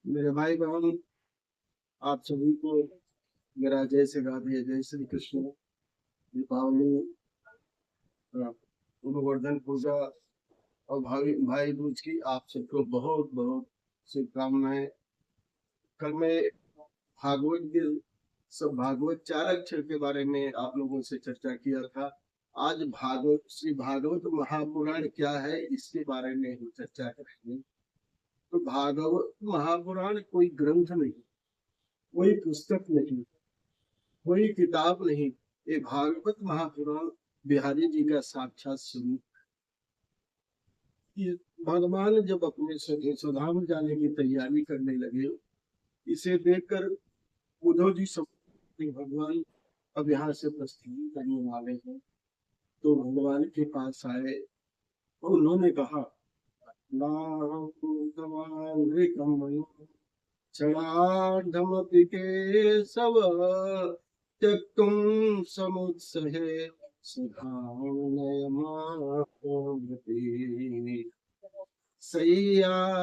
मेरे भाई बहन, आप सभी को मेरा जय श्री राधे, जय श्री कृष्ण। दीपावली, गोवर्धन पूजा और भाई भाई दूज की आप सबको बहुत बहुत शुभकामनाएं। कल मैं भागवत के भागवत चार अक्षर के बारे में आप लोगों से चर्चा किया था। आज भागवत श्री भागवत महापुराण क्या है इसके बारे में हम चर्चा करेंगे। तो भागवत महापुराण कोई ग्रंथ नहीं, कोई पुस्तक नहीं, कोई किताब नहीं। ये भागवत महापुराण बिहारी जी का साक्षात स्वरूप। ये भगवान जब अपने स्वधाम जाने की तैयारी करने लगे, इसे देखकर उद्धव जी सब भगवान अब यहाँ से प्रस्थान करने वाले हैं। तो भगवान के पास आए और उन्होंने कहा, क्षणार्धमपि केशव त्यक्तुं समुत्सहे सुधामनयमाप्नोति शय्यासनाटम्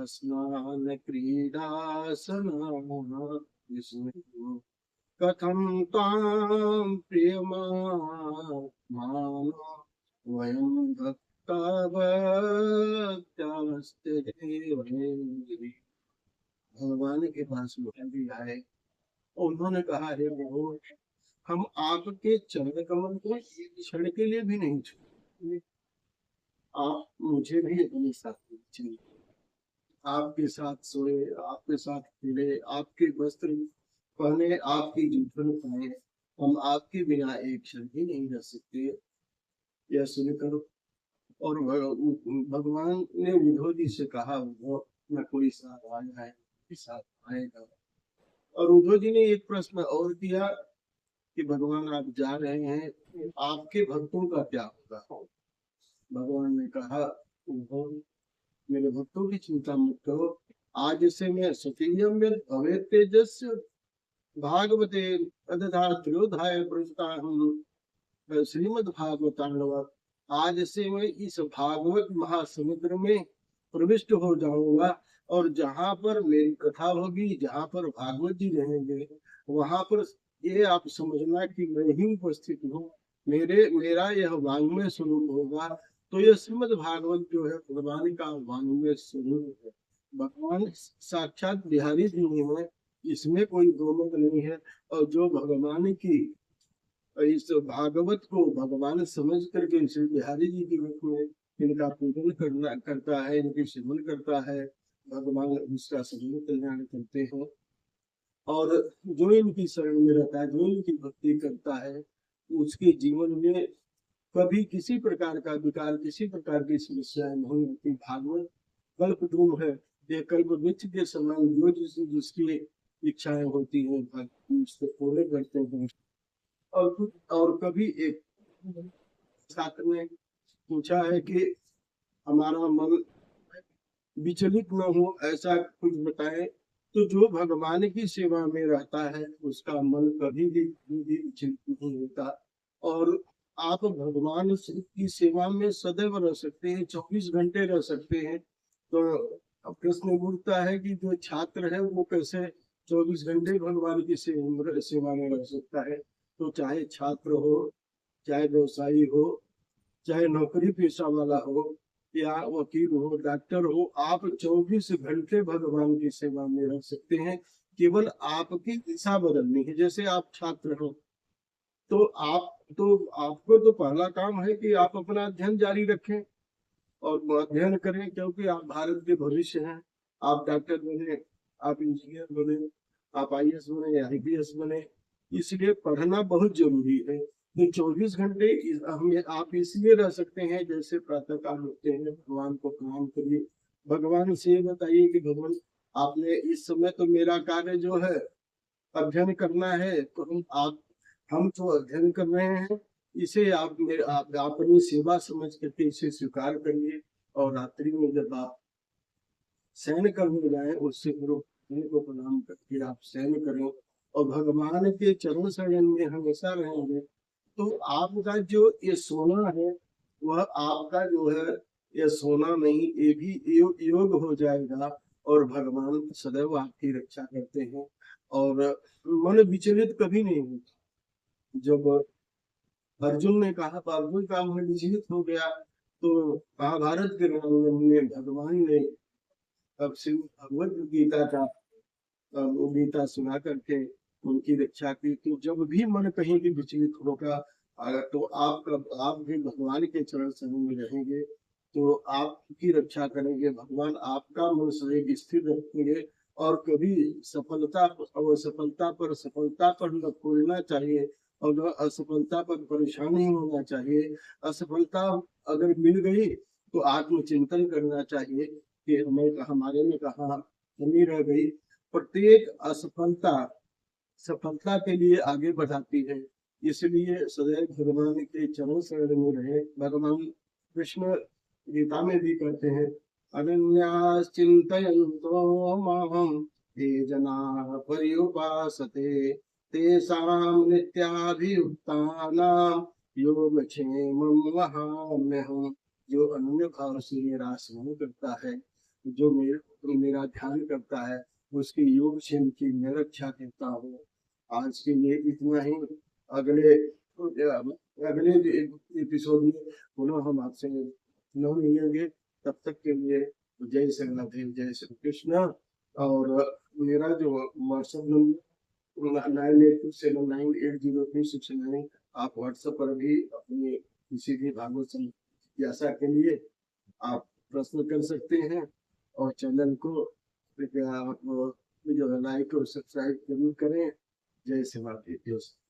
स्नान क्रीडासनाः कथं त्वां प्रियमान् वयं भक्ता भक्त्यास्ते देवैः। भगवान के पास भी आए और उन्होंने कहा, हे प्रभु, हम आपके चरण कमल को एक क्षण के लिए भी नहीं छूए। आप मुझे भी अपने साथ लीजिए। आपके साथ सोए, आपके साथ खेले, आपके वस्त्र पहने, आपकी जूठन खाए, हम आपके बिना एक क्षण भी नहीं रह सकते। यह सुनकर और भगवान ने उद्धव जी से कहा, वो न कोई साथ आया है, साथ आएगा। और उद्धव जी ने एक प्रश्न और किया कि भगवान आप जा रहे हैं, आपके भक्तों का क्या होगा। भगवान ने कहा, उद्धव, मेरे भक्तों की चिंता मत करो। आज से मैं सतीयम भवे तेजस्य भागवते अदधात्रोधाय प्रस्ताहं श्रीमद् भागवतांडव। आज से मैं इस भागवत महासमुद्र में प्रविष्ट हो जाऊंगा और जहाँ पर मेरी कथा होगी, जहाँ पर भागवत जी रहेंगे, वहां पर ये आप समझना कि मैं ही उपस्थित हूँ। मेरा यह वांग्मय स्वरूप होगा। तो यह श्रीमद् भागवत जो है भगवान का वांग्मय स्वरूप है। भगवान साक्षात बिहारी जी है, इसमें कोई दो मत नहीं है। और जो भगवान की इस भागवत को भगवान समझ करके श्री बिहारी जी के रूप में इनका पूजन करता है, इनकी सेवन करता है, भगवान उसका सभी कल्याण करते हैं। और जो इनकी शरण में रहता है, जो इनकी भक्ति करता है, उसके जीवन में कभी किसी प्रकार का विकार, किसी प्रकार की समस्याएं नहीं होती। भागवत कल्पद्रुम है, ये कल्प वृक्ष के समान जो जिसकी इच्छाएं होती हैं, भक्ति उसको पूरे करते हैं। और कभी एक छात्र ने पूछा है कि हमारा मन विचलित न हो, ऐसा कुछ बताएं। तो जो भगवान की सेवा में रहता है उसका मन कभी भी विचलित नहीं होता। और आप भगवान की सेवा में सदैव रह सकते हैं, 24 घंटे रह सकते हैं। तो अब प्रश्न उठता है कि जो छात्र है वो कैसे 24 घंटे भगवान की सेवा में रह सकता है। तो चाहे छात्र हो, चाहे व्यवसायी हो, चाहे नौकरी पेशा वाला हो, या वकील हो, डॉक्टर हो, आप 24 घंटे भगवान की सेवा में रह सकते हैं। केवल आपकी दिशा बदलनी है। जैसे आप छात्र हो, तो आपको तो पहला काम है कि आप अपना अध्ययन जारी रखें और अध्ययन करें, क्योंकि आप भारत के भविष्य हैं। आप डॉक्टर बने, आप इंजीनियर बने, आप आईएएस बने, आईपीएस बने, इसलिए पढ़ना बहुत जरूरी है। तो 24 घंटे आप इसलिए रह सकते हैं, जैसे प्रातः काल होते हैं, भगवान को प्रणाम करिए। भगवान से बताइए कि भगवान, आपने इस समय तो मेरा कार्य जो है अध्ययन करना है, तो हम तो अध्ययन कर रहे हैं, इसे आप अपनी सेवा समझ करके इसे स्वीकार करिए। और रात्रि में जब आप शयन करने जाए, उससे पूर्व को प्रणाम करके आप शयन करें और भगवान के चरण शयन में हमेशा रहेंगे। तो आपका जो ये सोना है, वह आपका जो है या सोना नहीं, ये भी योग हो जाएगा। और भगवान सदैव आपकी रक्षा करते हैं और मन विचलित कभी नहीं होता। जब अर्जुन ने कहा, अर्जुन का मन विचलित हो गया, तो महाभारत के रण में भगवान ने अब शिव भगवत गीता का वो गीता सुना करके उनकी रक्षा की। तो जब भी मन कहीं भी विचलित होगा, तो आप भी भगवान के चरण शरण में रहेंगे, तो आपकी रक्षा करेंगे भगवान, आपका मन सदैव स्थिर रखेंगे। और कभी सफलता और सफलता पर न खोलना चाहिए और न असफलता पर परेशान नहीं होना चाहिए। असफलता अगर मिल गई तो आत्मचिंतन करना चाहिए कि हमारे में कहाँ कमी रह गई। प्रत्येक असफलता सफलता के लिए आगे बढ़ाती है। इसलिए सदैव भगवान के चरण शरण में रहे। भगवान कृष्ण गीता में भी कहते हैं, अनन्यास चिंतयन्तो माम ये जना पर्युपासते तेषां नित्याभियुक्तानां योगक्षेमं वहाम्यहम्। जो अन्य भाव से मेरा स्मरण करता है, जो मेरा ध्यान करता है, उसकी योग क्षेम की मैं रक्षा करता हूँ। आज के लिए इतना ही। अगले अगले एपिसोड में पुनः हम आपसे पुनः मिलेंगे। तब तक के लिए जय श्री राधे, जय श्री कृष्ण। और मेरा जो व्हाट्सएप नंबर 9827980369, आप व्हाट्सएप पर भी अपनी किसी भी भागवत जिज्ञासा के लिए आप प्रश्न कर सकते हैं। और चैनल को कृपया आप जो है लाइक और सब्सक्राइब जरूर करें। जय श्री राधे।